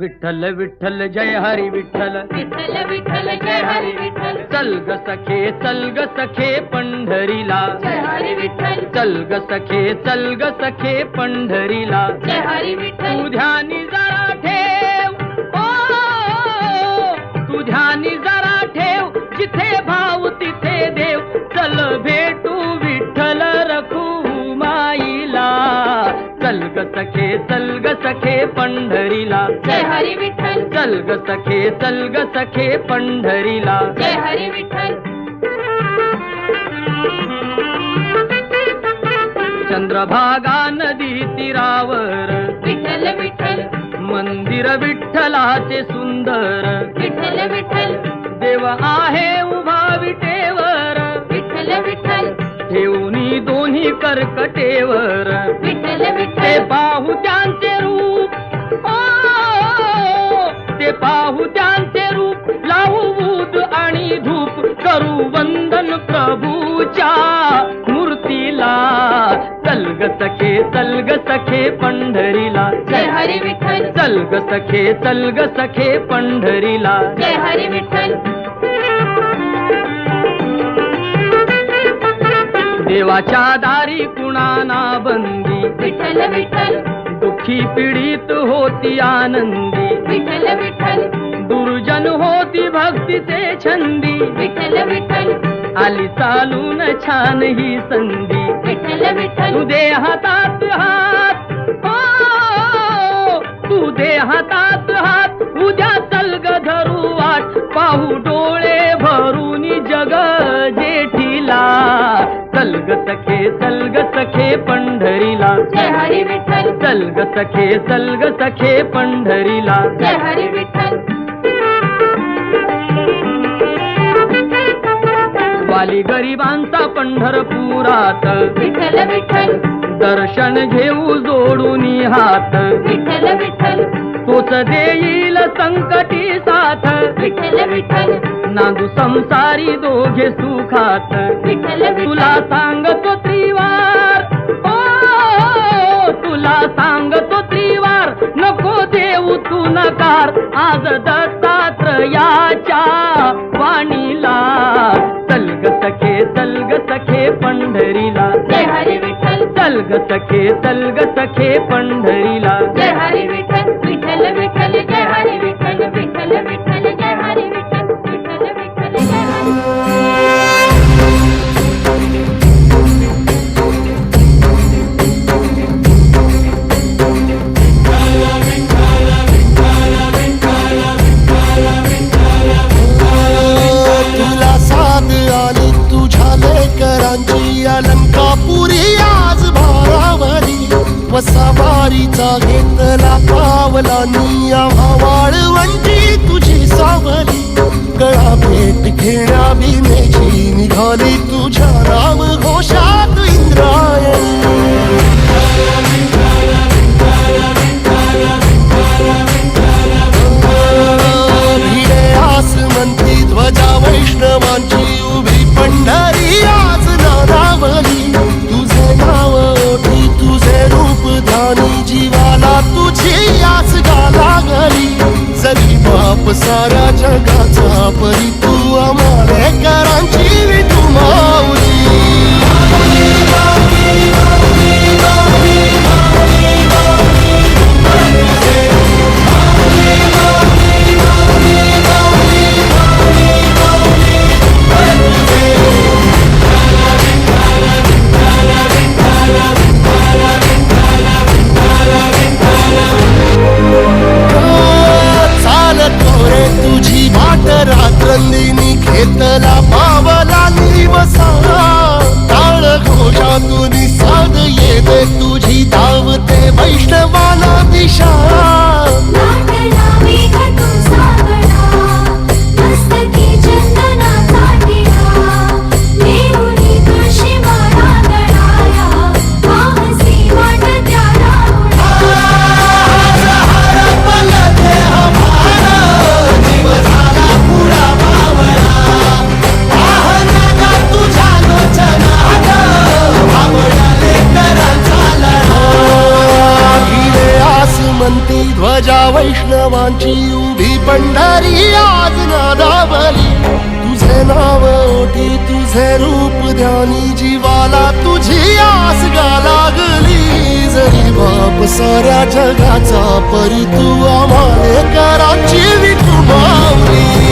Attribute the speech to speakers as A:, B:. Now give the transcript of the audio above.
A: विठ्ठल विठ्ठल जय हरी विठ्ठल,
B: विठ्ठल विठ्ठल जय हरी विठ्ठल,
A: चल ग सखे पंढरीला,
B: जय हरी विठ्ठल,
A: चल ग सखे पंढरीला,
B: जय हरी विठ्ठल,
A: तू ध्यानी जरा ठेव, तू ध्यानी जरा ठेव, जिथे भाव तिथे देव, चल भेटू विठ्ठल रखुमाईला, चल ग सखे पंढरीला,
B: जय हरी विठ्ठल,
A: चल ग सखे पंढरीला,
B: जय हरी विठ्ठल,
A: चंद्रभागा नदी तीरावर,
B: विठ्ठल विठ्ठल,
A: मंदिर विठ्ठलाचे सुंदर,
B: विठ्ठल विठ्ठल,
A: देव आहे उभा विटेवर,
B: विठ्ठल विठ्ठल,
A: ठेवणी दोन्ही कर्कटेवर,
B: विठ्ठल
A: ते
B: विठ्ठल,
A: पाहू त्यांचे रूप, ते पाहू त्यांचे रूप, लावू बूद आणि धूप, करू वंदन प्रभूच्या मूर्तीला, चल ग सखे पंढरीला,
B: जय हरी विठ्ठल,
A: चल ग सखे पंढरीला,
B: जय हरी विठ्ठल,
A: देवाच्या दारी कुणाना बंदी,
B: विठ्ठल विठ्ठल,
A: दुःखी पीडित होती आनंदी,
B: विठ्ठल विठ्ठल,
A: दुर्जन होती भक्तीचे छंदी,
B: विठ्ठल विठ्ठल,
A: आली चालून छान ही संधी,
B: विठ्ठल विठ्ठल,
A: तू दे हातात हात, तू दे हातात हात, उद्या चल ग धरू वाट, पाहू डोळे भरून जग जेठीला, चल ग सखे पंढरीला,
B: जय हरी विठ्ठल,
A: चल ग सखे पंढरीला,
B: जय हरी विठ्ठल,
A: वाली गरिबांचा पंढरपुरात,
B: विठ्ठल विठ्ठल,
A: दर्शन घेऊ जोडून हात,
B: विठ्ठल विठ्ठल,
A: तोच देईल संकटी साथ,
B: विठ्ठल विठ्ठल,
A: नांदू संसारी दोघे सुखात,
B: विठ्ठल विठ्ठल,
A: तुला सांगतो त्रिवार, तुला सांगतो त्रिवार, नको देऊ तू नकार, आज दत्तात्रयाच्या वाणीला, चल ग सखे पंढरीला,
B: जय हरी विठ्ठल,
A: चल ग सखे पंढरीला,
B: जय हरी विठ्ठल, विठ्ठल विठ्ठल जय हरी विठ्ठल, विठ्ठल विठ्ठल जय हरी विठ्ठल, विठ्ठल विठ्ठल जय हरी
C: तुला साध आली तुझ्या लेकरांची, अलंकापुरी आज भारावली, वसावारीचा घेतला पावलांनी, वाळवंटी तुझी सावली, गळा भेट घेण्या भीमेची, निघाली तुझ्या राम घोषात इंद्रायणी, भिडे आसमंती ध्वजा वैष्णवांची, उभी पंढरी आज नारावली, तुझे नाव ओठी तुझे रूप ध्यानी, जीवाला तुझी आस गा लागली, जरी बाप साऱ्या जगाचा परी, तू आम्हाला करांची विठू माऊली, तुझी वाट रात्रंदिनी, घेतला पावला निवसा, टाळ घोषातून साध येते तुझी, धावते वैष्णवाला दिशा, ध्वजा वैष्णवांची उभी पंढरी आज नादावली तुझे नाव ओठी तुझे रूप ध्यानी जीवाला तुझी आस गा लागली जरी बाप साऱ्या जगाचा परी तू आम्हाले कराची विठू माऊली